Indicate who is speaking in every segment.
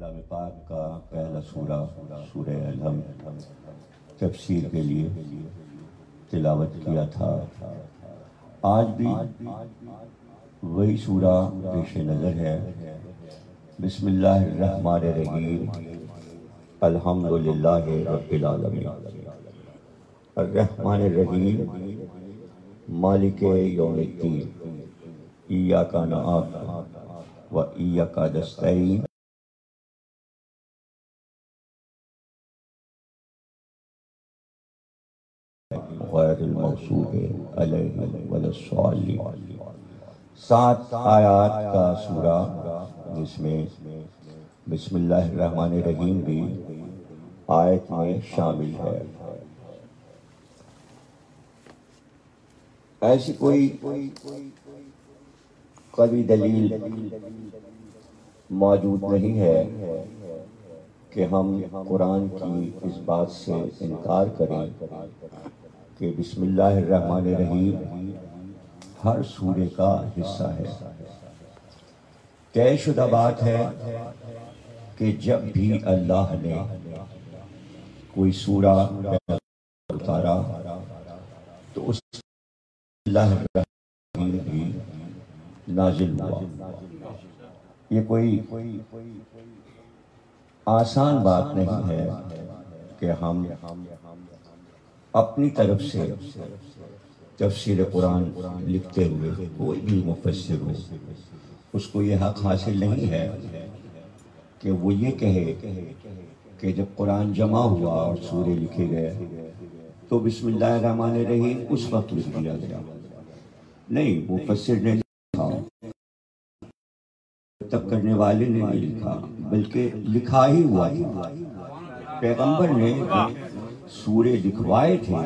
Speaker 1: کلام پاک کا پہلا سورہ سورہ الحمد تفسیر کے لیے تلاوت کیا تھا۔ آج بھی وہی سورہ پیش نظر ہے۔ بسم اللہ الرحمن الرحیم، الحمدللہ رب العالمین، الرحمن الرحیم، مالک یوم الدین، ایاک نعبد و ایاک نستعین، غیر المغضوب علیہم ولا الضالین۔ 7 آیات کا سورہ جس میں بسم اللہ الرحمن الرحیم بھی آیت میں شامل ہے۔ ایسی کوئی قوی دلیل موجود نہیں ہے کہ ہم قرآن کی اس بات سے انکار کریں کہ بسم اللہ الرحمن الرحیم ہر سورے کا حصہ ہے۔ طے شدہ بات ہے کہ جب بھی اللہ نے کوئی سورہ اتارا تو اس اللہ الرحمن بھی نازل ہوا۔ یہ کوئی آسان بات نہیں ہے کہ ہم اپنی طرف سے تفسیر قرآن لکھتے ہوئے کوئی بھی مفسر ہو اس کو یہ حق حاصل نہیں ہے کہ وہ یہ کہے کہ جب قرآن جمع ہوا اور سورے لکھے گئے تو بسم اللہ الرحمن الرحیم اس وقت لکھ دیا گیا۔ نہیں، مفسر نے لکھا، تب کرنے والے نے نہیں لکھا، بلکہ لکھا ہی ہوا تھا۔ پیغمبر نے سورے لکھوائے تھے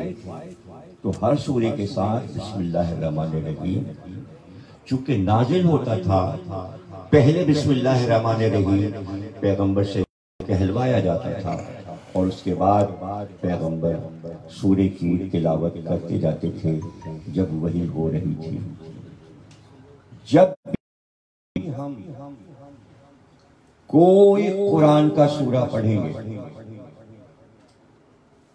Speaker 1: تو ہر سورے کے ساتھ بسم اللہ الرحمن الرحیم چونکہ نازل ہوتا تھا، پہلے بسم اللہ الرحمن الرحیم پیغمبر سے کہلوایا جاتا تھا اور اس کے بعد پیغمبر سورے کی تلاوت کرتے جاتے تھے جب وحی ہو رہی تھی۔ جب بھی ہم کوئی قرآن کا سورہ پڑھیں گے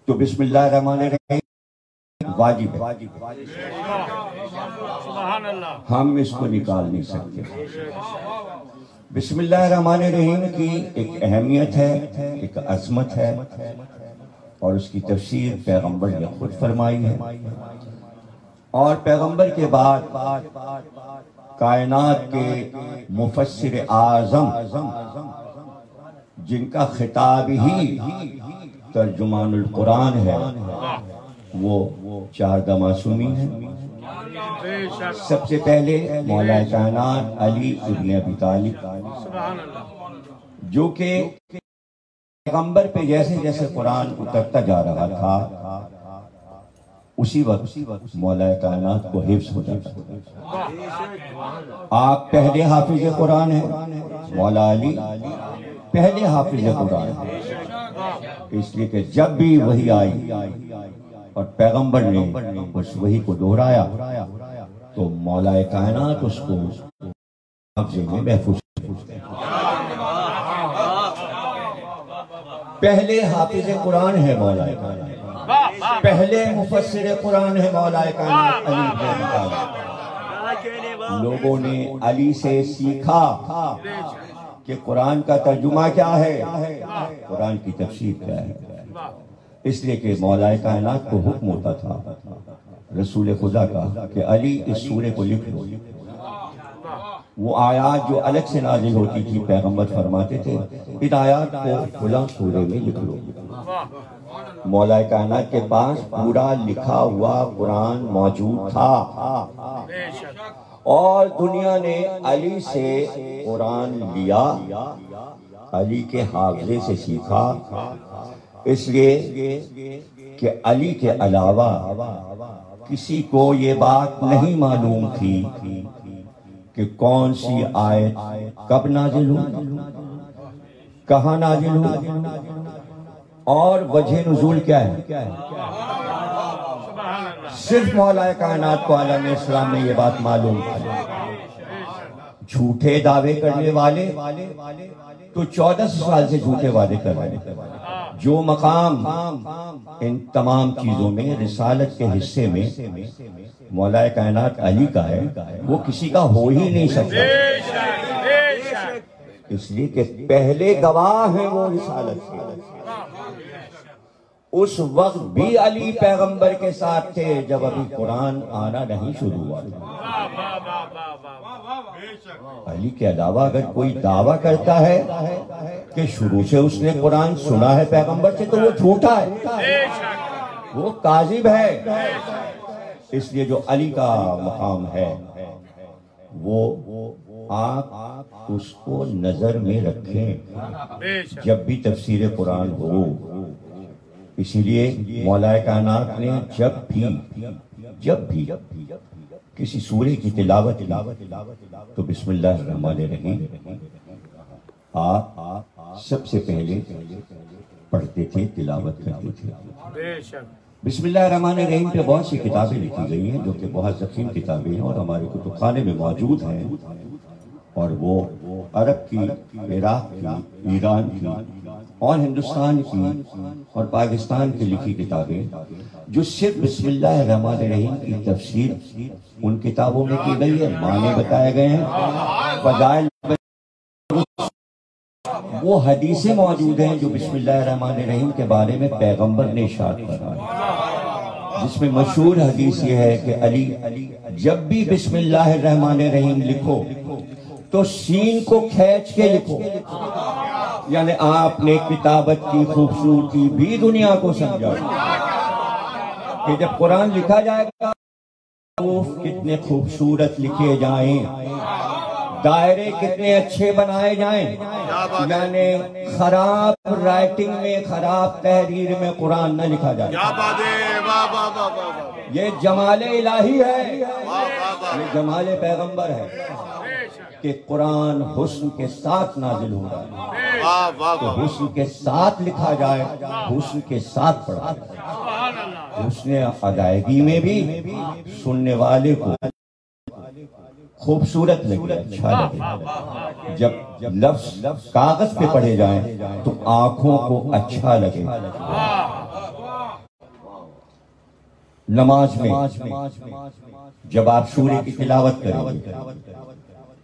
Speaker 1: تو بسم اللہ الرحمن الرحیم واجب ہے، ہم اس کو نکال نہیں سکتے۔ بسم اللہ الرحمن الرحیم کی ایک اہمیت ہے، ایک عظمت ہے، اور اس کی تفسیر پیغمبر نے خود فرمائی ہے۔ اور پیغمبر کے بعد کائنات کے مفسر اعظم جن کا خطاب ہی ترجمان القرآن ہے وہ 4 معصومین ہیں۔ سب سے پہلے مولا کائنات علی ابن ابی طالب، جو کہ پیغمبر پہ جیسے جیسے قرآن اترتا جا رہا تھا اسی وقت مولا کائنات کو حفظ ہو جاتا۔ آپ پہلے حافظ قرآن ہیں، مولا علی پہلے حافظ قرآن ہیں، اس لیے کہ جب بھی وحی آئی اور پیغمبر نے اس وحی کو دہرایا تو مولا کائنات اس کو حافظے میں محفوظ پہلے حافظ قرآن ہے مولا کائنات، پہلے مفسر قرآن ہے مولا کائنات علی بن ابی طالب۔ لوگوں نے علی سے سیکھا کہ قرآن کا ترجمہ کیا ہے، قرآن کی تفسیر کیا ہے۔ اس لیے کہ مولا کائنات کو حکم ہوتا تھا رسول خدا کا کہ علی اس سورے کو لکھ لو۔ وہ آیات جو الگ سے نازل ہوتی تھی پیغمبر فرماتے تھے ان آیات کو فلاں سورے میں لکھ لو۔ مولا کائنات کے پاس پورا لکھا ہوا قرآن موجود تھا اور دنیا نے علی سے قرآن لیا، علی کے حافظے سے سیکھا، اس لیے کہ علی کے علاوہ کسی کو یہ بات نہیں معلوم تھی کہ کون سی آیت کب نازل ہو، کہاں نازل ہو اور وجہ نزول کیا ہے۔ صرف مولا کائنات کو عالم اسلام میں یہ بات معلوم تھی۔ جھوٹے دعوے کرنے والے تو 1400 سال سے جھوٹے وعدے کر رہے ہیں. جو مقام ان تمام چیزوں میں رسالت کے حصے میں مولا کائنات علی کا ہے وہ کسی کا ہو ہی نہیں سکتا، اس لیے کہ پہلے گواہ ہیں وہ رسالت کے. اس وقت بھی علی پیغمبر کے ساتھ تھے جب ابھی قرآن آنا نہیں شروع ہوا. علی کے علاوہ اگر کوئی دعویٰ کرتا ہے کہ شروع سے اس نے قرآن سنا ہے پیغمبر سے تو وہ جھوٹا ہے، وہ کاذب ہے. اس لیے جو علی کا مقام ہے وہ آپ اس کو نظر میں رکھیں جب بھی تفسیر قرآن ہو. اسی لیے مولا کائنات نے جب بھی کسی سورے کی تلاوت تو بسم اللہ الرحمن الرحیم آپ سب سے پہلے پڑھتے تھے، تلاوت کرتے تھے. بسم اللہ الرحمن الرحیم پہ بہت سی کتابیں لکھی گئی ہیں جو کہ بہت ضخیم کتابیں ہیں اور ہمارے کتب خانے میں موجود ہیں، اور وہ عرب کی، عراق کی، ایران کی اور ہندوستان کی اور پاکستان کی لکھی کتابیں جو صرف بسم اللہ الرحمن الرحیم کی تفسیر ان کتابوں میں کی گئی ہے. معنی بتائے گئے ہیں، فضائل وہ حدیثیں موجود ہیں جو بسم اللہ الرحمن الرحیم کے بارے میں پیغمبر نے ارشاد فرمایا، جس میں مشہور حدیث یہ ہے کہ علی جب بھی بسم اللہ الرحمن الرحیم لکھو تو سین کو کھینچ کے لکھو. یعنی آپ نے کتابت کی خوبصورتی بھی دنیا کو سمجھا کہ جب قرآن لکھا جائے گا حروف کتنے خوبصورت لکھے جائیں، دائرے کتنے اچھے بنائے جائیں. یعنی خراب رائٹنگ میں، خراب تحریر میں قرآن نہ لکھا جائے. یہ جمال الہی ہے، یہ جمال پیغمبر ہے کہ قرآن حسن کے ساتھ نازل ہو رہا ہے. تو حسن کے ساتھ لکھا جائے، حسن کے ساتھ پڑھا جائے، حسن ادائیگی میں بھی سننے والے کو خوبصورت لگے، اچھا لگے. جب لفظ کاغذ پہ پڑھے جائیں تو آنکھوں کو اچھا لگے. نماز میں جب آپ سورے کی تلاوت کریں گے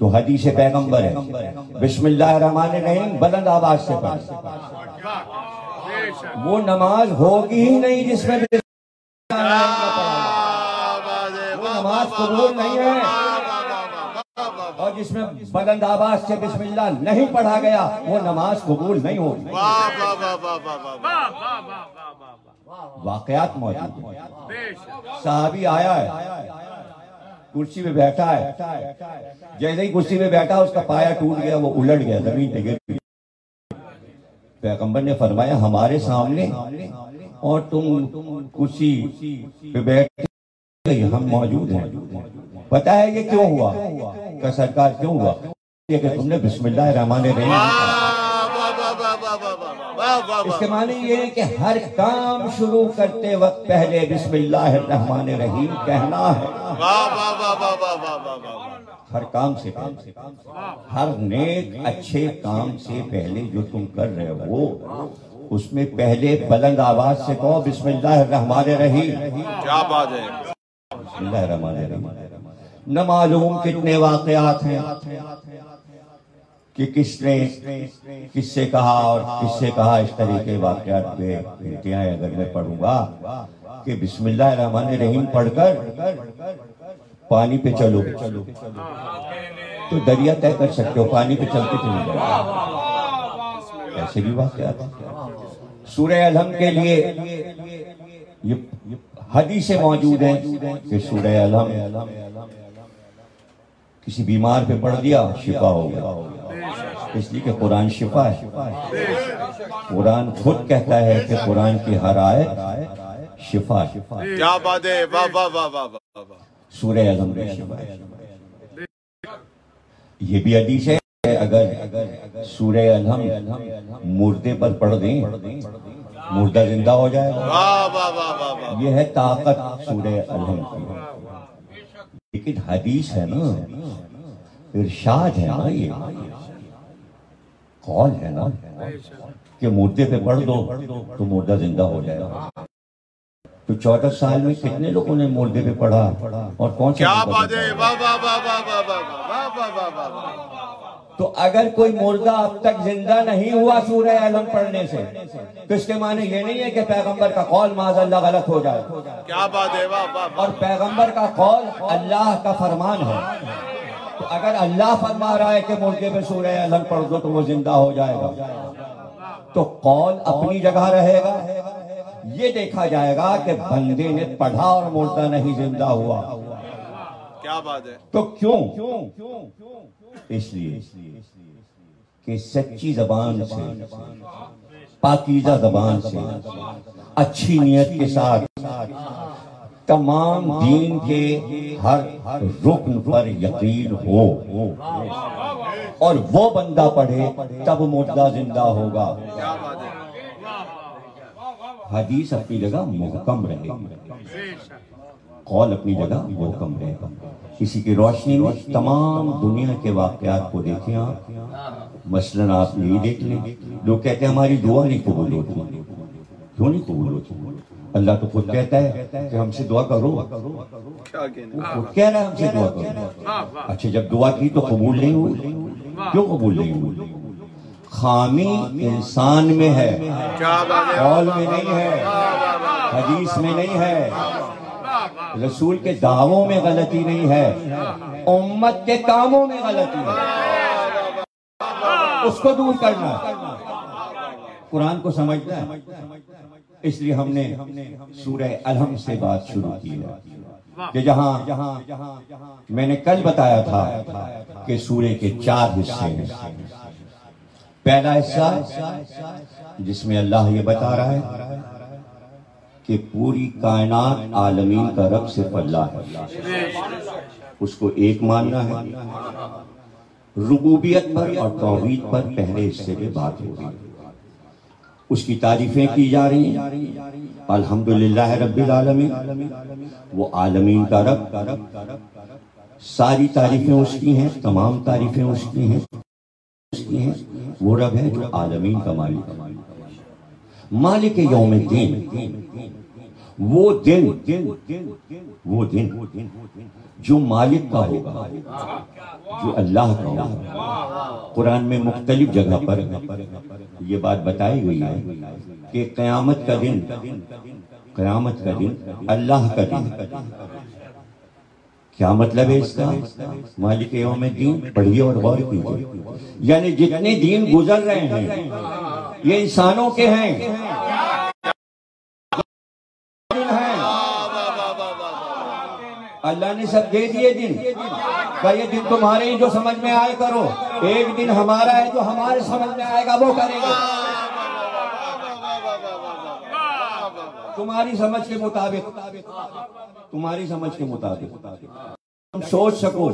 Speaker 1: تو حدیث پیغمبر ہے بسم اللہ الرحمن الرحیم بلند آواز سے پڑھیں. وہ نماز ہوگی ہی نہیں جس میں وہ نماز قبول نہیں ہے، اور جس میں بلند آواز سے بسم اللہ نہیں پڑھا گیا وہ نماز قبول نہیں ہوگی. واقعات موجود ہیں. صحابی آیا ہے، کرسی پہ بیٹھا ہے، جیسے ہی کرسی پہ بیٹھا اس کا پایا ٹوٹ گیا، وہ الٹ گیا، زمین پہ گر گیا. پیغمبر نے فرمایا ہمارے سامنے اور تم کرسی پہ بیٹھے، ہم موجود ہیں، پتہ ہے یہ کیوں ہوا؟ کہ سرکار کیوں ہوا؟ یہ کہ تم نے بسم اللہ الرحمن الرحیم. اس کے معنی یہ ہے کہ ہر کام شروع کرتے وقت پہلے بسم اللہ الرحمن الرحیم کہنا ہے. ہر کام سے پہلے، ہر نیک اچھے کام سے پہلے جو تم کر رہے ہو اس میں پہلے بلند آواز سے کہو بسم اللہ الرحمن الرحیم. کیا بات ہے، بسم اللہ الرحمن الرحیم. نہ معلوم کتنے واقعات ہیں کہ کس نے کس سے کہا اور کس سے کہا. اس طرح کے واقعات پہ انتہائی اگر میں پڑھوں گا کہ بسم اللہ الرحمن الرحیم پڑھ کر پانی پہ چلو تو دریا طے کر سکتے ہو، پانی پہ چلتے چلے جائے. ایسے بھی واقعات ہیں. سورہ الحم کے لیے یہ حدیثیں موجود ہیں کہ سورہ الحم کسی بیمار پہ پڑھ دیا شفا ہو گیا، اس لیے کہ قرآن شفا ہے. قرآن خود کہتا ہے کہ قرآن کی ہر آیت شفا ہے. کیا بات ہے، واہ واہ واہ واہ. سورہ الحم میں شفا ہے. یہ بھی حدیث ہے اگر سورہ الحم مردے پر پڑھ دیں مردہ زندہ ہو جائے گا. یہ ہے طاقت سورہ الحم کی. لیکن حدیث ہے نا، ارشاد ہے نا. یہ قول ہے نا کہ مردے پہ پڑھ دو تو مردہ زندہ ہو جائے گا. تو 14 سال میں کتنے لوگوں نے مردے پہ پڑھا اور کون سا؟ کیا بات ہے. تو اگر کوئی مردہ اب تک زندہ نہیں ہوا سورہ علم پڑھنے سے تو اس کے معنی یہ نہیں ہے کہ پیغمبر کا قول معاذ اللہ غلط ہو جائے. کیا بات ہے. اور پیغمبر کا قول اللہ کا فرمان ہے. تو اگر اللہ فرما رہا ہے کہ مردے پہ سورہ علم پڑھ دو تو وہ زندہ ہو جائے گا تو قول اپنی جگہ رہے گا. یہ دیکھا جائے گا کہ بندے نے پڑھا اور مردہ نہیں زندہ ہوا. کیا بات ہے. تو کیوں؟ اس لیے کہ سچی زبان سے، پاکیزہ زبان سے، اچھی نیت کے ساتھ تمام دین کے ہر رکن پر یقین ہو اور وہ بندہ پڑھے تب مردہ زندہ ہوگا. حدیث اپنی جگہ محکم رہے، قول اپنی جگہ محکم رہے. اسی کی روشنی میں تمام دنیا کے واقعات کو دیکھیں آپ. مثلاً آپ یہی دیکھ لیں، لوگ کہتے ہیں ہماری دعا نہیں قبول ہوتی. کیوں نہیں قبول ہوتی؟ اللہ تو خود کہتا ہے کہ ہم سے دعا کرو. وہ خود کہہ رہا ہے ہم سے دعا کرو. اچھا جب دعا کی تو قبول نہیں ہوئی، کیوں قبول نہیں ہوئی؟ خامی انسان میں ہے، قول میں نہیں ہے، حدیث میں نہیں ہے، رسول کے دعووں میں غلطی نہیں ہے، امت کے کاموں میں غلطی ہے. اس کو دور کرنا، قرآن کو سمجھنا ہے. اس لیے ہم نے سورہ الحم سے بات شروع کی ہے کہ جہاں میں نے کل بتایا تھا کہ سورہ کے 4 حصے ہیں. پہلا حصہ جس میں اللہ یہ بتا رہا ہے کہ پوری کائنات عالمین کا رب صرف اللہ ہے، اس کو ایک ماننا ہے. ربوبیت پر اور توحید پر پہلے حصے میں بات ہو رہی ہے. اس کی تعریفیں کی جا رہی ہیں. الحمدللہ رب العالمین، وہ عالمین کا رب، ساری تعریفیں اس کی ہیں، تمام تعریفیں اس کی ہیں. وہ رب ہے جو عالمین کا مالک ہے. مالک یوم الدین، وہ دن جو مالک کا ہوگا، جو اللہ کا ہوگا. قرآن میں مختلف جگہ پر یہ بات بتائی ہوئی ہے کہ قیامت کا دن اللہ کا دن. کیا مطلب ہے اس کا؟ مالک یوم الدین پڑھیے اور غور کیجیے. یعنی جتنے دین گزر رہے ہیں یہ انسانوں کے ہیں. اللہ نے سب دے دیے دن کا. یہ دن تمہارے ہی جو سمجھ میں آئے کرو. ایک دن ہمارا ہے جو ہمارے سمجھ میں آئے گا وہ کریں گے، تمہاری سمجھ کے مطابق. تمہاری سمجھ کے مطابق تم سوچ سکو.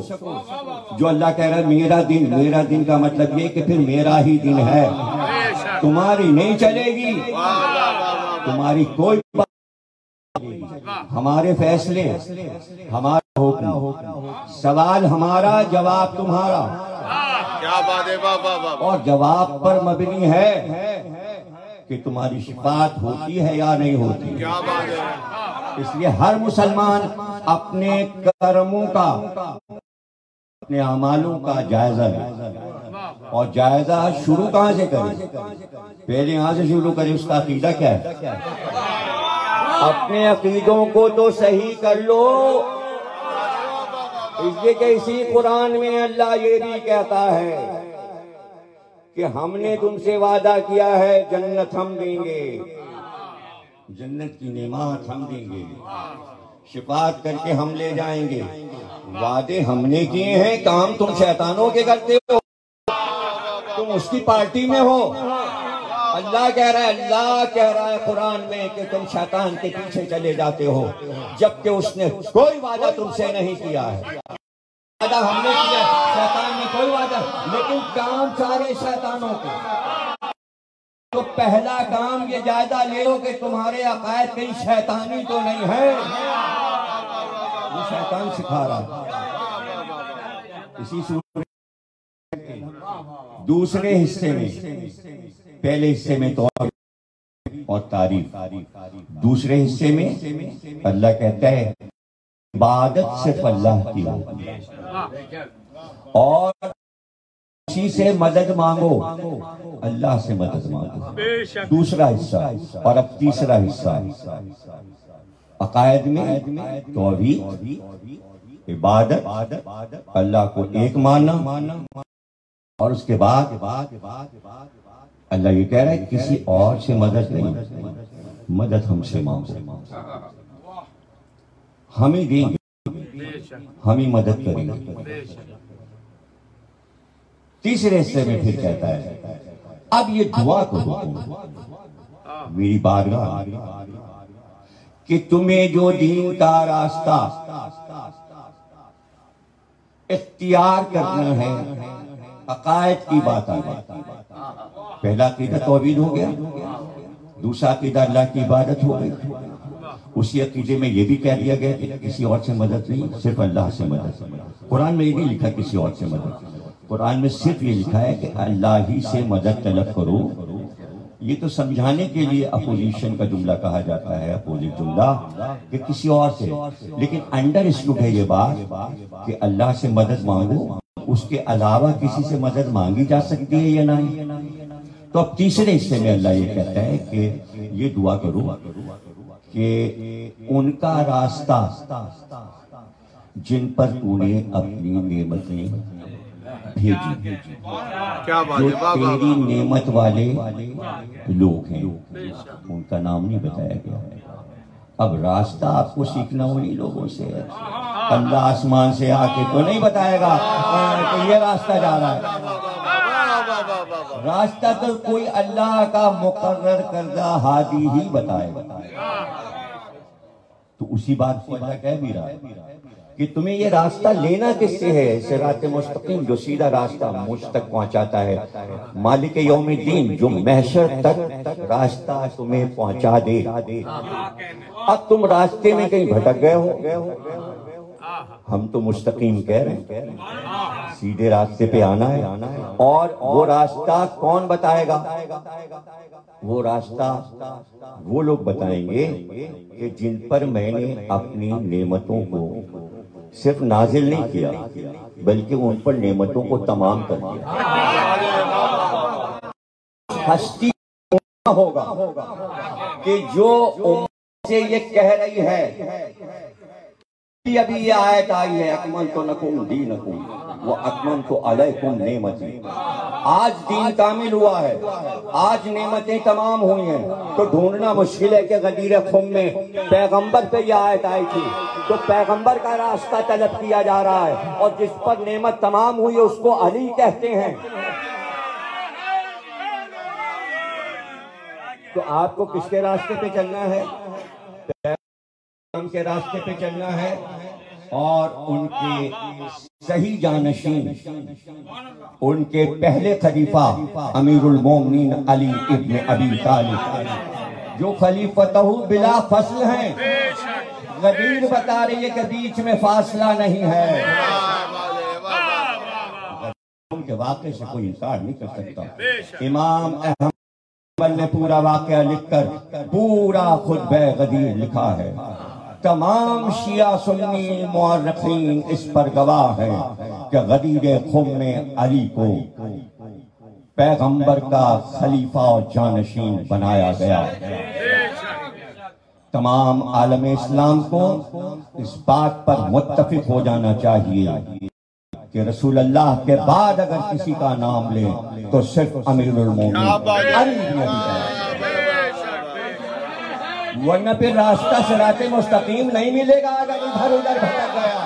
Speaker 1: جو اللہ کہہ رہا ہے میرا دن کا مطلب یہ کہ پھر میرا ہی دن ہے. تمہاری نہیں چلے گی، تمہاری کوئی بات. ہمارے فیصلے، ہمارا حکم، سوال ہمارا، جواب تمہارا. کیا بات ہے. اور جواب پر مبنی ہے کہ تمہاری شفاعت ہوتی ہے یا نہیں ہوتی. کیا بات ہے. اس لیے ہر مسلمان اپنے کرموں کا، اپنے اعمالوں کا جائزہ لے. اور جائزہ شروع کہاں سے کرے؟ پہلے یہاں سے شروع کرے. اس کا عقیدہ کیا ہے؟ اپنے عقیدوں کو تو صحیح کر لو. اس لیے کہ اسی قرآن میں اللہ یہ بھی کہتا ہے کہ ہم نے تم سے وعدہ کیا ہے جنت ہم دیں گے، جنت کی نعمت ہم دیں گے، شفاعت کر کے ہم لے جائیں گے. وعدے ہم نے کیے ہیں، کام تم شیطانوں کے کرتے ہو، تم اس کی پارٹی میں ہو. اللہ کہہ رہا ہے قرآن میں کہ تم شیطان کے پیچھے چلے جاتے ہو جبکہ اس نے کوئی وعدہ تم سے نہیں کیا ہے. وعدہ ہم نے کیا، شیطان نے کوئی وعدہ، لیکن کام سارے شیطانوں کے. تو پہلا کام یہ جائزہ لے لو کہ تمہارے عقائد کہیں شیطانی تو نہیں ہے. یہ شیطان سکھا رہا ہے. اسی سورہ دوسرے حصے میں، پہلے حصے میں توحید اور تعریف، دوسرے حصے میں اللہ کہتا ہے عبادت صرف اللہ کی ہوتی ہے اور اسی سے مدد مانگو، اللہ سے مدد مانگو۔ دوسرا حصہ، اور اب تیسرا حصہ عقائد میں توحید، عبادت، اللہ کو ایک ماننا، اور اس کے بعد اللہ یہ کہہ رہا ہے کسی اور سے مدد نہیں، مدد ہم سے مانگو، ہم ہی دیں گے، ہم ہی مدد کریں گے۔ تیسرے حصے میں پھر کہتا ہے اب یہ دعا کرو میری بارگاہ کہ تمہیں جو دین کا راستہ اختیار کرنا ہے، عقائد کی بات آ گئی۔ پہلا عقیدہ توحید ہو گیا، دوسرا عقیدہ اللہ کی عبادت ہو گئی، اسی عقیدے میں یہ بھی کہہ دیا گیا کہ کسی اور سے مدد نہیں، صرف اللہ سے مدد۔ قرآن میں یہ نہیں لکھا کسی اور سے مدد، قرآن میں صرف یہ لکھا ہے کہ اللہ ہی سے مدد طلب کرو۔ یہ تو سمجھانے کے لیے اپوزیشن کا جملہ کہا جاتا ہے، اپوزٹ جملہ کہ کسی اور سے، لیکن انڈر اسٹوڈ ہے یہ بات کہ اللہ سے مدد مانگو، اس کے علاوہ کسی سے مدد مانگی جا سکتی ہے یا نہیں۔ تو اب تیسرے حصے میں اللہ یہ کہتا ہے کہ یہ دعا کرو کہ ان کا راستہ جن پر تو نے اپنی نعمتیں بھیجی، جو تیری نعمت والے لوگ ہیں، ان کا نام نہیں بتایا گیا۔ اب راستہ آپ کو سیکھنا انہی لوگوں سے ہے، اللہ آسمان سے آ کے تو نہیں بتائے گا کہ یہ راستہ جا رہا ہے۔ راستہ تو کوئی اللہ کا مقرر کردہ ہادی ہی بتائے گا۔ تو اسی بات کو اللہ کہہ بھی رہا ہے کہ تمہیں یہ راستہ لینا کس سے ہے؟ صراط مستقیم، جو سیدھا راستہ مجھ تک پہنچاتا ہے، مالک یوم الدین، جو محشر تک راستہ تمہیں پہنچا دے۔ اب تم راستے میں کہیں بھٹک گئے ہو، ہم تو مستقیم کہہ رہے ہیں، سیدھے راستے پہ آنا ہے۔ اور وہ راستہ کون بتائے گا؟ وہ راستہ وہ لوگ بتائیں گے کہ جن پر میں نے اپنی نعمتوں کو صرف نازل نہیں کیا بلکہ ان پر نعمتوں کو تمام کر دیا۔ ہستی ہوگا کہ جو امت سے یہ کہہ رہی ہے، ابھی یہ آیت آئی ہے اکملت لکم دینکم واکملت علیکم نعمتی، آج دین کامل ہوا ہے، آج نعمتیں تمام ہوئی ہیں۔ تو ڈھونڈنا مشکل ہے کہ غدیر خم میں پیغمبر پہ یہ آیت آئی تھی، تو پیغمبر کا راستہ طلب کیا جا رہا ہے، اور جس پر نعمت تمام ہوئی ہے اس کو علی کہتے ہیں۔ تو آپ کو کس کے راستے پہ چلنا ہے؟ کے راستے پہ چلنا ہے، اور ان کے صحیح جانشین، ان کے پہلے خلیفہ امیر المومنین علی ابن ابی طالب، جو خلیفتہ بلا فصل ہیں۔ غدیر بتا رہی ہے کہ بیچ میں فاصلہ نہیں ہے، ان کے واقعے سے کوئی انکار نہیں کر سکتا۔ امام احمد نے پورا واقعہ لکھ کر پورا خطبہ غدیر لکھا ہے۔ تمام شیعہ سنی مورخین اس پر گواہ ہیں کہ غدیر خم میں علی کو پیغمبر کا خلیفہ اور جانشین بنایا گیا۔ تمام عالم اسلام کو اس بات پر متفق ہو جانا چاہیے کہ رسول اللہ کے بعد اگر کسی کا نام لے تو صرف امیر المومنین علی بن ابی طالب، ورنہ پھر راستہ صراط مستقیم نہیں ملے گا اگر ادھر ادھر بھٹک گیا۔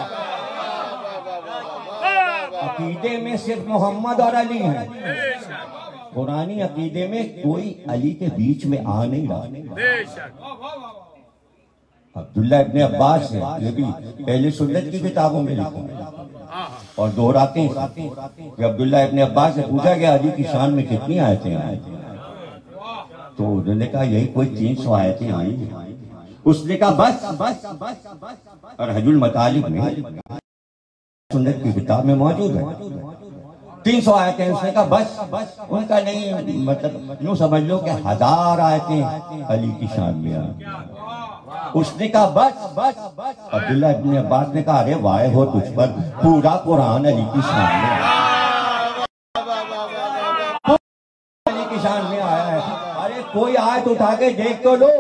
Speaker 1: عقیدے میں صرف محمد اور علی ہیں، قرآنی عقیدے میں کوئی علی کے بیچ میں آ نہیں رہا۔ عبداللہ ابن عباس ہے، یہ بھی اہل سنت کی کتابوں میں لکھا ہے اور دہراتے ہیں کہ عبداللہ ابن عباس سے پوچھا گیا علی کی شان میں کتنی آیتیں آئی؟ تو انہوں نے کہا یہی کوئی 300 آیتیں آئی۔ اس نے کہا بس، اور حج المطالب میں سنت کی کتاب میں موجود ہے 300 آیتیں، اس نے کہا بس، ان کا نہیں، مطلب یوں سمجھ لو کہ 1000 آیتیں علی کی شان میں آئیں۔ اس نے کہا بس۔ عبداللہ ابن عباس نے کہا ارے وائے ہو تجھ پر، پورا قرآن علی کی شان میں علی کی شان میں آیا ہے۔ ارے کوئی آیت اٹھا کے دیکھ تو لو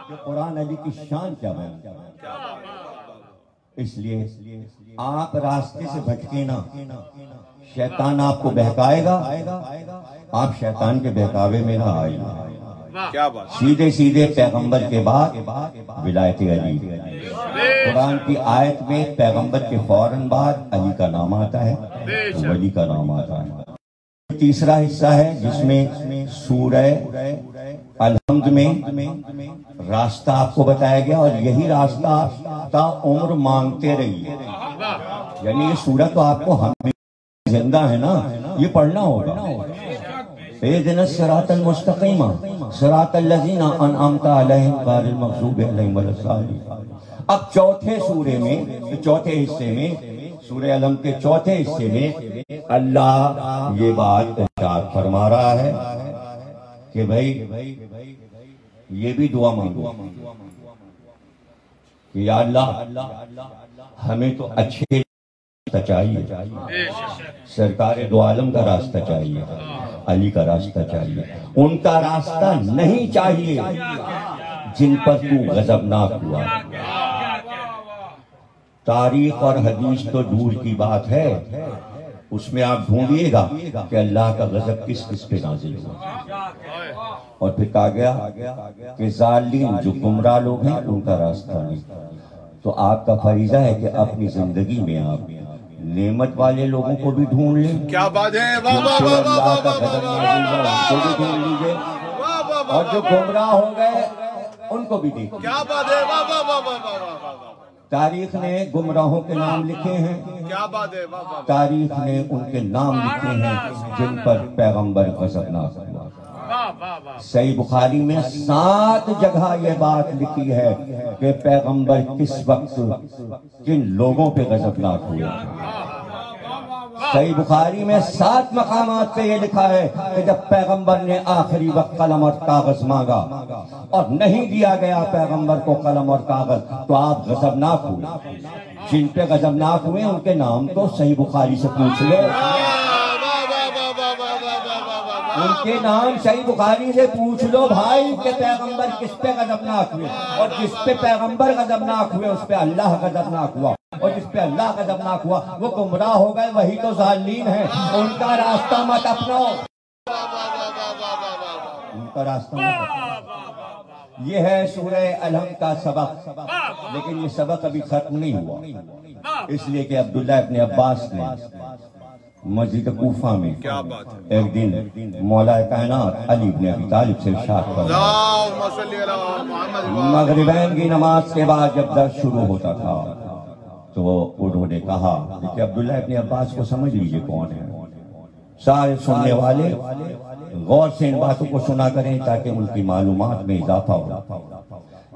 Speaker 1: کہ قرآن علی کی شان کیا ہے۔ اس لیے آپ راستے سے بھٹکے نا، شیطان آپ کو بہکائے گا، آپ شیطان کے بہکاوے میں نہ آئے گا۔ سیدھے پیغمبر کے بعد ولایت علی، قرآن کی آیت میں پیغمبر کے فوراً بعد علی کا نام آتا ہے، ولی کا نام آتا ہے۔ تیسرا حصہ ہے جس میں سورہ الحمد میں راستہ آپ کو بتایا گیا، اور یہی راستہ تا عمر مانگتے رہیے۔ یعنی یہ سورہ تو آپ کو ہم زندہ ہے نا، یہ پڑھنا ہوگا۔ اہدنا الصراط المستقیم صراط الذین انعمت علیہم غیر المغضوب علیہم ولا الضالین۔ اب چوتھے سورے میں، چوتھے حصے میں، سورہ الحمد کے چوتھے حصے میں اللہ یہ بات ارشاد فرما رہا ہے کہ بھائی یہ بھی دعا مانگو کہ یا اللہ ہمیں تو اچھے راستہ چاہیے، سرکار دو عالم کا راستہ چاہیے، علی کا راستہ چاہیے، ان کا راستہ نہیں چاہیے جن پر تو غضبناک ہوا۔ تاریخ اور حدیث تو دور کی بات ہے، اس میں آپ ڈھونڈیے گا کہ اللہ کا غضب کس کس پہ نازل ہوا۔ اور پھر کہا گیا کہ ظالم جو گمراہ لوگ ہیں ان کا راستہ نہیں۔ تو آپ کا فریضہ ہے کہ اپنی زندگی میں آپ نعمت والے لوگوں کو بھی ڈھونڈ لیں،
Speaker 2: کیا بات ہے،
Speaker 1: اللہ کا غضب نازل ہوا ان کو بھی ڈھونڈ لیجئے، اور جو گمراہ ہو گئے ان کو بھی دیکھیں۔
Speaker 2: کیا بات ہے،
Speaker 1: تاریخ نے گمراہوں کے نام لکھے ہیں،
Speaker 2: کیا بات ہے،
Speaker 1: تاریخ نے ان کے نام لکھے ہیں جن پر پیغمبر غضبناک ہوا۔ صحیح بخاری میں 7 جگہ یہ بات لکھی ہے کہ پیغمبر کس وقت کن لوگوں پہ غضبناک ہوئے۔ صحیح بخاری میں 7 مقامات پہ یہ لکھا ہے کہ جب پیغمبر نے آخری وقت قلم اور کاغذ مانگا اور نہیں دیا گیا پیغمبر کو قلم اور کاغذ تو آپ غضبناک ہوئے۔ جن پہ غضبناک ہوئے ان کے نام تو صحیح بخاری سے پوچھ لو، ان کے نام صحیح بخاری سے پوچھ لو بھائی کہ پیغمبر کس پہ غضبناک ہوئے، اور جس پہ پیغمبر غضبناک ہوئے اس پہ اللہ غضبناک ہوا، اور جس پہ اللہ غضبناک ہوا وہ گمراہ ہو گئے، وہی تو ضالین ہیں، ان کا راستہ مت اپناؤ، ان کا راستہ مت اپناؤ۔ یہ ہے سورہ الحمد کا سبق، لیکن یہ سبق ابھی ختم نہیں ہوا، اس لیے کہ عبداللہ ابن عباس نے مسجد کوفہ میں ایک دن مولا کائنات علی بن ابی طالب سے ارشاد فرمایا، مغربین کی نماز کے بعد جب درس شروع ہوتا تھا تو انہوں نے کہا کہ عبداللہ ابن عباس کو سمجھ لیجئے کون ہے۔ سارے سننے والے غور سے ان باتوں کو سنا کریں تاکہ ان کی معلومات میں اضافہ ہو،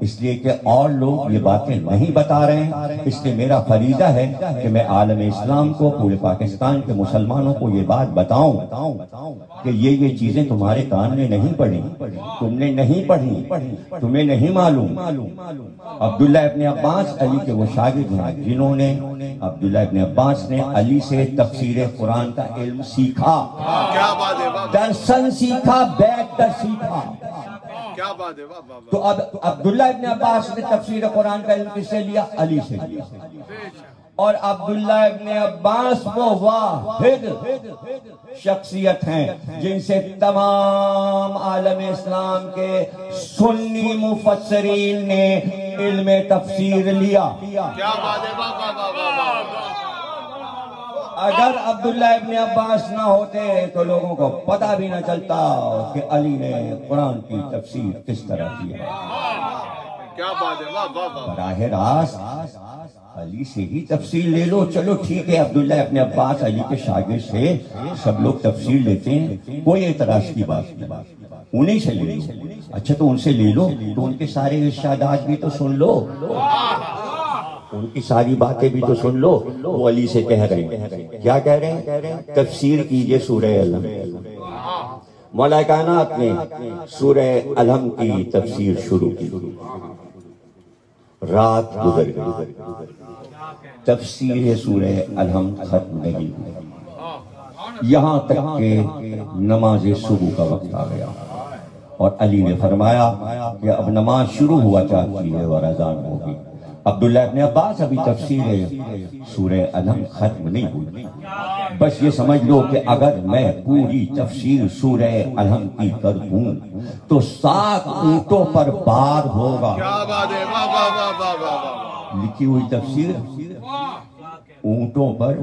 Speaker 1: اس لیے کہ اور لوگ یہ باتیں نہیں بتا رہے ہیں، اس لیے میرا فریضہ ہے کہ میں عالم اسلام کو، پورے پاکستان کے مسلمانوں کو یہ بات بتاؤں کہ یہ چیزیں تمہارے کان نے نہیں پڑھی، تم نے نہیں پڑھی، تمہیں نہیں معلوم۔ عبداللہ ابن عباس علی کے وہ شاگرد ہیں جنہوں نے، عبداللہ ابن عباس نے علی سے تفسیر قرآن کا علم سیکھا، درسن سیکھا، بیت در سیکھا۔ تو اب عبداللہ ابن عباس نے تفسیر قرآن کا علم کس سے لیا؟ علی سے لیا، اور عبداللہ ابن عباس وہ واحد شخصیت ہیں جن سے تمام عالم اسلام کے سنی مفسرین نے علم تفسیر لیا۔ اگر عبداللہ ابن عباس نہ ہوتے تو لوگوں کو پتہ بھی نہ چلتا کہ علی نے قرآن کی تفسیر کس طرح کی ہے۔ براہ راست علی سے ہی تفسیر لے لو، چلو ٹھیک ہے عبداللہ ابن عباس علی کے شاگرد سے سب لوگ تفسیر لیتے ہیں، کوئی اعتراض کی بات نہیں، انہیں سے لے لو۔ اچھا تو ان سے لے لو تو ان کے سارے ارشادات بھی تو سن لو، ان کی ساری باتیں بھی تو سن لو. وہ علی سے کہہ رہے ہیں, کیا کہہ رہے ہیں؟ تفسیر کیجئے سورہ الحم. مولا کائنات نے سورہ الحم کی تفسیر شروع کی. رات گزر گئی, تفسیر سورہ الحم ختم نہیں ہوئی, یہاں تک کہ نماز صبح کا وقت آ گیا اور علی نے فرمایا کہ اب نماز شروع ہوا چاہتی ہے اور اذان ہوگی. عبداللہ ابن عباس ابھی تفسیر سورہ الحم ختم نہیں ہوئی. بس یہ سمجھ لو کہ اگر میں پوری تفسیر سورہ الحم کی کر دوں تو 7 اونٹوں پر بار ہوگا. لکھی ہوئی تفسیر اونٹوں پر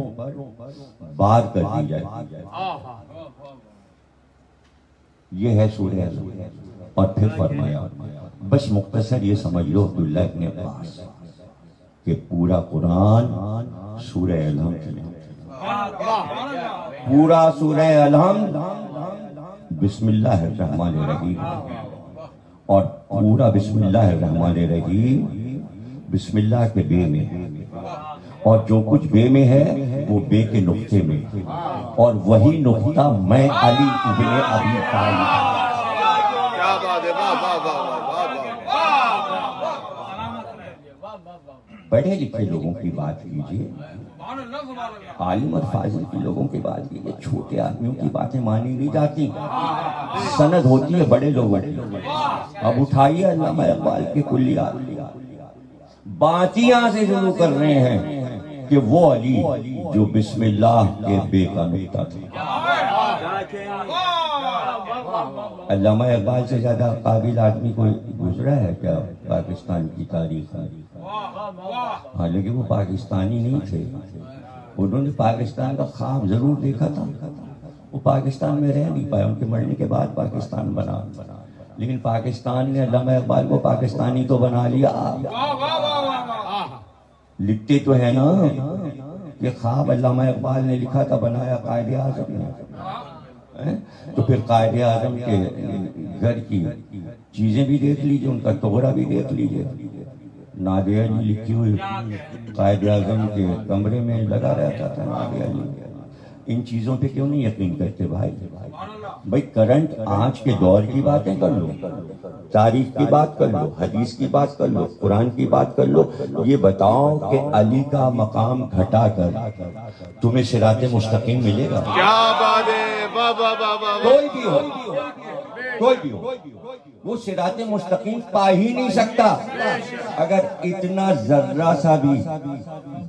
Speaker 1: بار کر دی جائے. یہ ہے سورہ الحم. اور پھر فرمایا بس مختصر یہ سمجھ لو عبداللہ ابن عباس کہ پورا قرآن سورہ الحم کی, پورا سورہ الحم بسم اللہ الرحمن الرحیم, اور پورا بسم اللہ الرحمن الرحیم بسم اللہ کے بے میں, اور جو کچھ بے میں ہے وہ بے کے نقطے میں, اور وہی نقطہ میں علی ابن ابی طالب. پڑھے لکھے لوگوں کی بات کیجئے, عالم اور فاضل کی لوگوں کی بات کیجئے. چھوٹے آدمیوں کی باتیں مانی نہیں جاتی, سند ہوتی ہے بڑے لوگوں کی. اب اٹھائیے علامہ اقبال کے کلیات, باتیاں سے شروع کر رہے ہیں کہ وہ علی جو بسم اللہ کے بے کا نقطہ تھا. علامہ اقبال سے زیادہ قابل آدمی کوئی گزرا ہے کیا پاکستان کی تاریخ میں؟ حالانکہ وہ پاکستانی نہیں تھے, انہوں نے پاکستان کا خواب ضرور دیکھا تھا. وہ پاکستان میں رہ نہیں پائے, ان کے مرنے کے بعد پاکستان بنا, لیکن پاکستان نے علامہ اقبال کو پاکستانی تو بنا لیا. لکھتے تو ہے نا کہ خواب علامہ اقبال نے لکھا تھا, بنایا قائد اعظم نے. تو پھر قائد اعظم کے گھر کی چیزیں بھی دیکھ لیجئے, ان کا توغرا بھی دیکھ لیجئے. نادیہ علی لکھی ہوئی قائد اعظم کے کمرے میں لگا رہتا تھا نادیہ علی. ان چیزوں پہ کیوں نہیں یقین کرتے بھائی؟ بھائی کرنٹ آج کے دور کی باتیں کر لو, تاریخ کی بات کر لو, حدیث کی بات کر لو, قرآن کی بات کر لو. یہ بتاؤ کہ علی کا مقام گھٹا کر تمہیں صراط مستقیم ملے گا؟ کیا بات ہے, کوئی بھی ہو, کوئی بھی ہو, وہ صراط مستقیم پا ہی نہیں سکتا اگر اتنا ذرہ سا بھی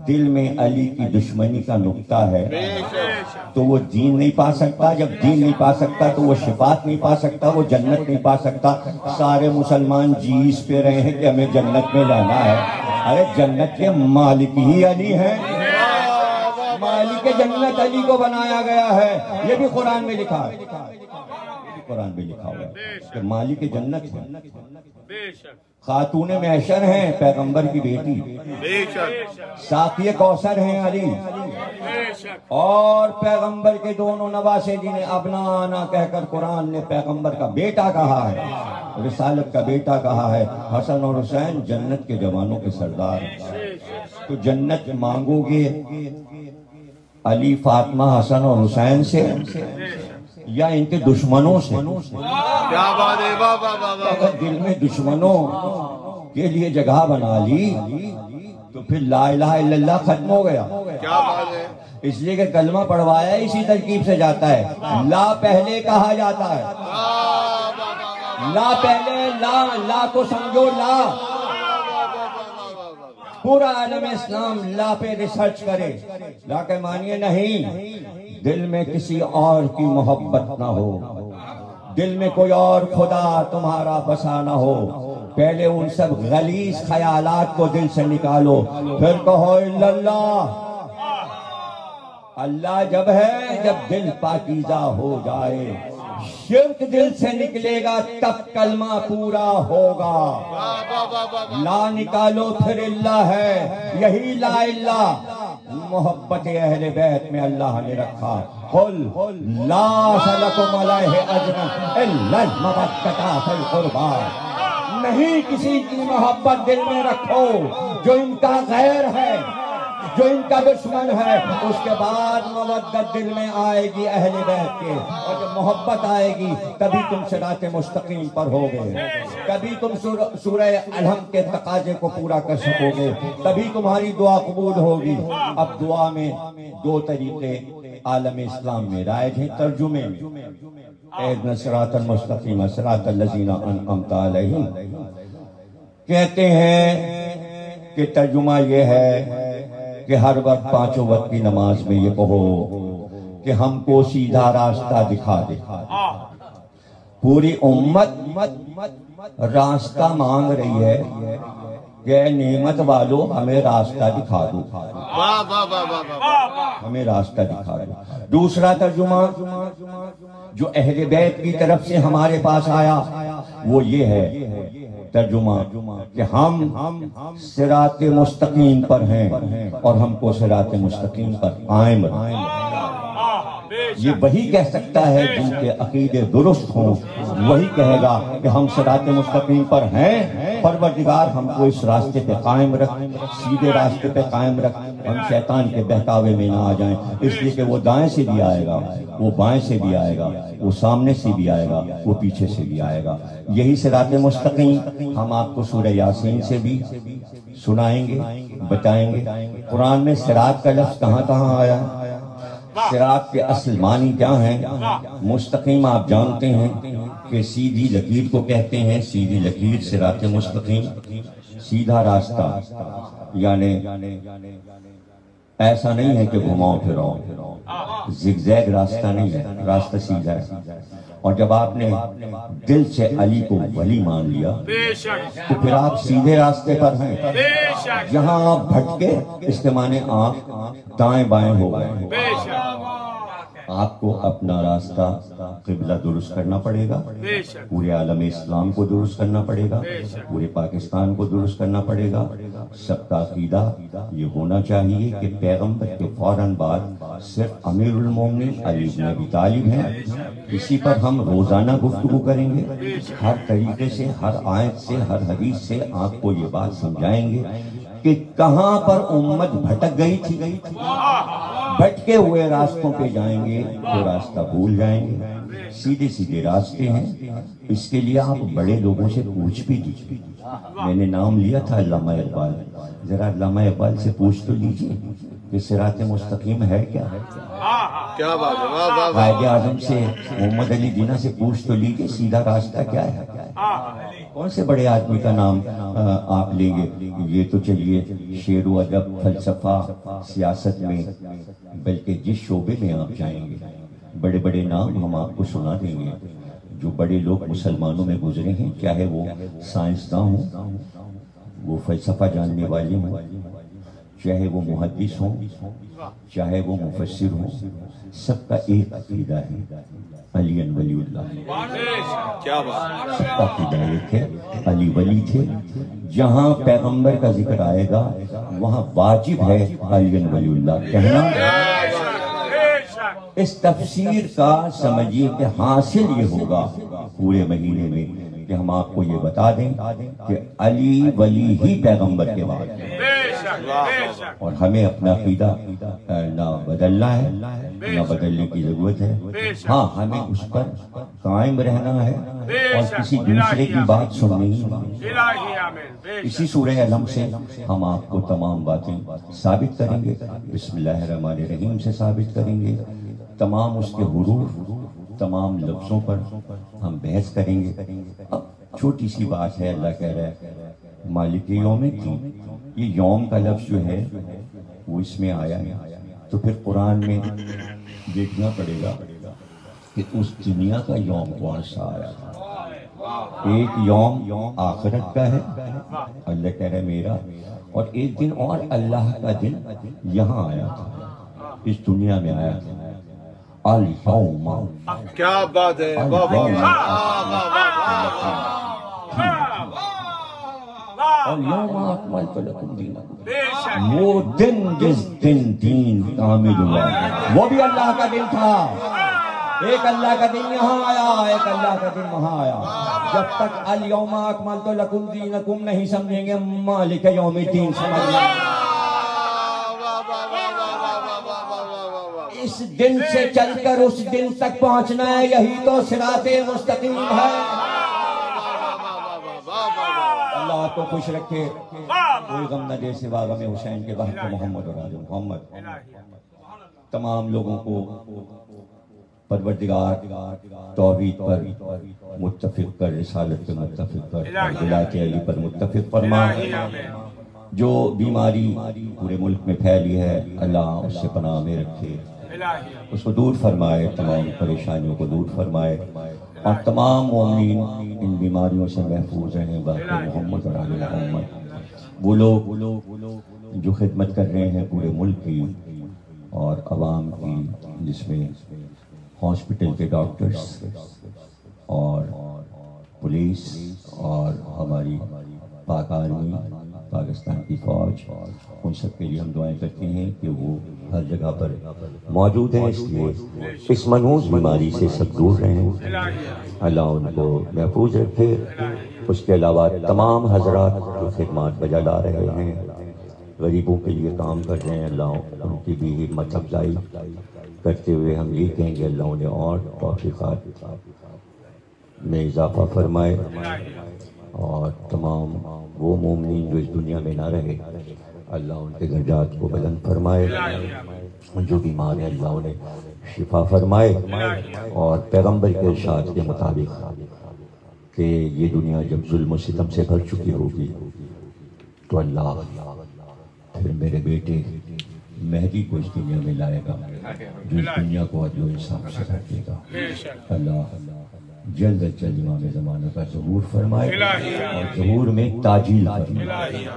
Speaker 1: دل میں علی کی دشمنی کا نقطہ ہے. تو وہ دین نہیں پا سکتا, جب دین نہیں پا سکتا تو وہ شفاعت نہیں پا سکتا, وہ جنت نہیں پا سکتا. سارے مسلمان جیس پہ رہے ہیں کہ ہمیں جنت میں جانا ہے. ارے جنت کے مالک ہی علی ہیں, مالک جنت علی کو بنایا گیا ہے. یہ بھی قرآن میں لکھا ہے, قرآن میں لکھا ہوا ہے کہ مالک جنت ہے. خاتون محشر ہیں پیغمبر کی بیٹی, ساقی کوثر ہیں علی, اور پیغمبر کے دونوں نواسے جنہیں ابنانا کہہ کر قرآن نے پیغمبر کا بیٹا کہا ہے, رسالت کا بیٹا کہا ہے. حسن اور حسین جنت کے جوانوں کے سردار. تو جنت مانگو گے علی فاطمہ حسن اور حسین سے یا ان کے دشمنوں سے؟ اگر دل میں دشمنوں کے لیے جگہ بنا لی تو پھر لا الہ الا اللہ ختم ہو گیا. اس لیے کہ کلمہ پڑھوایا اسی ترکیب سے جاتا ہے. لا پہلے کہا جاتا ہے, لا پہلے, لا کو سمجھو لا. پورا عالم اسلام لا پہ ریسرچ کرے. لا کے معنی نہیں دل میں کسی اور کی محبت نہ ہو, دل میں کوئی اور خدا تمہارا بسا نہ ہو. پہلے ان سب غلیظ خیالات کو دل سے نکالو, پھر کہو الا اللہ. اللہ جب ہے جب دل پاکیزہ ہو جائے, شرک دل سے نکلے گا تب کلمہ پورا ہوگا. لا نکالو پھر اللہ ہے, یہی لا الہ محبت اہل بیت میں اللہ نے رکھا. قل لا سلکم علیہ اجر الا المودۃ فی القربى. نہیں کسی کی محبت دل میں رکھو، جو ان کا غیر ہے، جو ان کا دشمن ہے، اس کے بعد مودت دل میں آئے گی اہل بیت کے، اور جب محبت آئے گی تبھی تم صراط مستقیم پر ہوگے، کبھی تم سورہ الحمد کے تقاضے کو پورا کر سکو گے، تبھی تمہاری دعا قبول ہوگی۔ اب دعا میں دو طریقے عالم اسلام میں رائج ہیں ترجمے میں، اہدنا الصراط المستقیم صراط الذین انعمت علیہم، کہتے ہیں کہ ترجمہ یہ ہے کہ ہر وقت پانچوں وقت کی نماز میں یہ کہو کہ ہم کو سیدھا راستہ دکھا دے۔ پوری امت راستہ مانگ رہی ہے کہ نعمت والو ہمیں راستہ دکھا دو، ہمیں راستہ دکھا دو۔ دوسرا ترجمہ جو اہل بیت کی طرف سے ہمارے پاس آیا وہ یہ ہے ترجمہ کہ ہم صراط مستقیم پر ہیں اور ہم کو صراط مستقیم پر قائم رہیں۔ یہ وہی کہہ سکتا ہے جن کے عقیدے درست ہوں، وہی کہے گا کہ ہم صراط مستقیم پر ہیں، پروردگار ہم کو اس راستے پہ قائم رکھ، سیدھے راستے پہ قائم رکھ، ہم شیطان کے بہکاوے میں نہ آ جائیں، اس لیے کہ وہ دائیں سے بھی آئے گا، وہ بائیں سے بھی آئے گا، وہ سامنے سے بھی آئے گا، وہ پیچھے سے بھی آئے گا۔ یہی صراط مستقیم ہم آپ کو سورہ یاسین سے بھی سنائیں گے، بتائیں گے۔ قرآن میں صراط کا لفظ کہاں کہاں آیا ہے، صراط کے اصل معنی کیا ہیں؟ مستقیم آپ جانتے ہیں کہ سیدھی لکیر کو کہتے ہیں، سیدھی لکیر صراط مستقیم، سیدھا راستہ، یعنی ایسا نہیں ہے کہ گھماؤ پھراؤ، زگزیگ راستہ نہیں ہے، راستہ سیدھا ہے۔ اور جب آپ نے دل سے علی کو ولی مان لیا تو پھر آپ سیدھے راستے پر ہیں۔ جہاں آپ بھٹکے اس کے معنی آپ دائیں بائیں ہو گئے۔ آپ کو اپنا راستہ قبلہ درست کرنا پڑے گا، پورے عالم اسلام کو درست کرنا پڑے گا، پورے پاکستان کو درست کرنا پڑے گا۔ سب کا عقیدہ یہ ہونا چاہیے کہ پیغمبر کے فوراً بعد صرف امیر المومنین علی بن ابی طالب ہیں، اسی پر ہم روزانہ گفتگو کریں گے، ہر طریقے سے، ہر آیت سے، ہر حدیث سے آپ کو یہ بات سمجھائیں گے کہ کہاں پر امت بھٹک گئی تھی، بھٹکے ہوئے راستوں پہ جائیں گے تو راستہ بھول جائیں گے۔ سیدھے سیدھے راستے ہیں، اس کے لیے آپ بڑے لوگوں سے پوچھ بھی دیجیے۔ میں نے نام لیا تھا علامہ اقبال، ذرا علامہ اقبال سے پوچھ تو لیجیے کہ صراط مستقیم ہے کیا؟
Speaker 2: کیا بات ہے،
Speaker 1: قائد اعظم سے، محمد علی جناح سے پوچھ تو لیجیے سیدھا راستہ کیا ہے۔ کون سے بڑے آدمی کا نام آپ لیں گے؟ یہ تو چلیے شعر و ادب، فلسفہ، سیاست میں، بلکہ جس شعبے میں آپ جائیں گے بڑے بڑے نام ہم آپ کو سنا دیں گے۔ جو بڑے لوگ مسلمانوں میں گزرے ہیں، چاہے وہ سائنسداں ہوں، وہ فلسفہ جاننے والے ہوں، چاہے وہ محدث ہوں، چاہے وہ مفسر ہوں، سب کا ایک عقیدہ ہے، علی ولی اللہ۔
Speaker 2: کیا بات،
Speaker 1: سب کا عقیدہ ایک ہے، علی ولی تھے۔ جہاں پیغمبر کا ذکر آئے گا وہاں واجب ہے علی ولی اللہ کہنا۔ اس تفسیر کا سمجھیے کہ حاصل یہ ہوگا پورے مہینے میں کہ ہم آپ کو یہ بتا دیں کہ علی ولی ہی پیغمبر کے بعد ہے، اور ہمیں اپنا عقیدہ نہ بدلنا ہے، نہ بدلنے کی ضرورت ہے۔ ہاں، ہمیں اس پر قائم رہنا ہے اور کسی دوسرے کی بات سننی ہے۔ اسی سورہ الحمد سے ہم آپ کو تمام باتیں ثابت کریں گے، بسم اللہ الرحمن الرحیم سے ثابت کریں گے، تمام اس کے حروف، تمام لفظوں پر ہم بحث کریں گے۔ اب چھوٹی سی بات ہے، اللہ کہہ رہا ہے مالک یوم الدین، یہ یوم کا لفظ جو ہے وہ اس میں آیا ہے، تو پھر قرآن میں دیکھنا پڑے گا کہ اس دنیا کا یوم کون سا آیا تھا۔ ایک یوم آخرت کا ہے، اللہ کہہ رہا ہے میرا، اور ایک دن اور اللہ کا دن یہاں آیا تھا، اس دنیا میں آیا تھا۔ اليوم،
Speaker 2: کیا بات ہے،
Speaker 1: اليوم اکملت لکم دینکم، وہ دن جس دن دین کامل ہوا وہ بھی اللہ کا دن تھا۔ ایک اللہ کا دن یہاں آیا، ایک اللہ کا دن وہاں آیا۔ جب تک الیوم اکملت لکم دینکم نہیں سمجھیں گے، مالک یوم الدین سمجھنا۔ اس دن سے چل کر اس دن تک پہنچنا ہے، یہی تو صراط مستقیم ہے۔ اللہ آپ کو خوش رکھے، کوئی غم نہ دے سوا غم حسین کے بہت محمد اور آل محمد۔ تمام لوگوں کو پروردگار توحید پر متفق کر، رسالت پر متفق کر، ولایت علی پر متفق فرما۔ جو بیماری پورے ملک میں پھیلی ہے اللہ اس سے پناہ میں رکھے، اس کو دور فرمائے، تمام پریشانیوں کو دور فرمائے، اور تمام مومنین ان بیماریوں سے محفوظ رہیں باقی محمد اور آل محمد۔ وہ لوگ جو خدمت کر رہے ہیں پورے ملک کی اور عوام کی، جس میں ہاسپٹل کے ڈاکٹرز اور پولیس اور ہماری پاک آرمی، پاکستان کی فوج، ان سب کے لیے ہم دعائیں کرتے ہیں کہ وہ ہر جگہ پر موجود ہیں، اس لیے اس منحوس بیماری سے سب دور رہیں، اللہ ان کو محفوظ رکھے۔ اس کے علاوہ تمام حضرات جو خدمات بجا لا رہے ہیں، غریبوں کے لیے کام کر رہے ہیں، اللہ ان کی بھی ہمت افزائی کرتے ہوئے ہم یہ کہیں گے اللہ انہیں اور توفیقات میں اضافہ فرمائے، اور تمام وہ مومنین جو اس دنیا میں نہ رہے اللہ ان کے درجات کو بلند فرمائے، جو بیمار ہیں اللہ انہیں شفا فرمائے، اور پیغمبر کے ارشاد کے مطابق کہ یہ دنیا جب ظلم و ستم سے بھر چکی ہوگی تو اللہ پھر میرے بیٹے مہدی کو اس دنیا میں لائے گا، جو اس دنیا کو عدل و انصاف سے رکھے گا۔ اللہ جلد از جلد امام زمانہ کا ظہور فرمائے اور ظہور میں تاجیل فرمائے۔